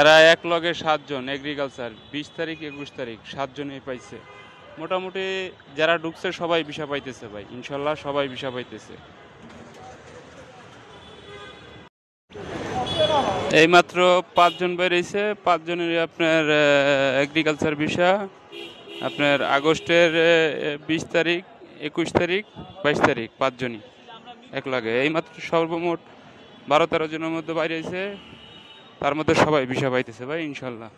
এরা এক লগে 7 জন এগ্রিকালচার 20 তারিখ 21 তারিখ 7 জনই পাইছে। মোটামুটি যারা ঢুকছে সবাই ভিসা পাইতেছে ভাই, ইনশাল্লাহ সবাই ভিসা পাইতেছে। এইমাত্র 5 জন বেরিয়েছে, 5 জনেরই আপনার এগ্রিকালচার ভিসা আপনার আগস্টের 20 তারিখ 21 তারিখ 22 তারিখ 5 জনই এক লাগে। এইমাত্র সর্বমোট 12-13 জনের মধ্যে বাইরে হয়েছে, তার মধ্যে সবাই ভিসা পাইতেছে ভাই ইনশাল্লাহ।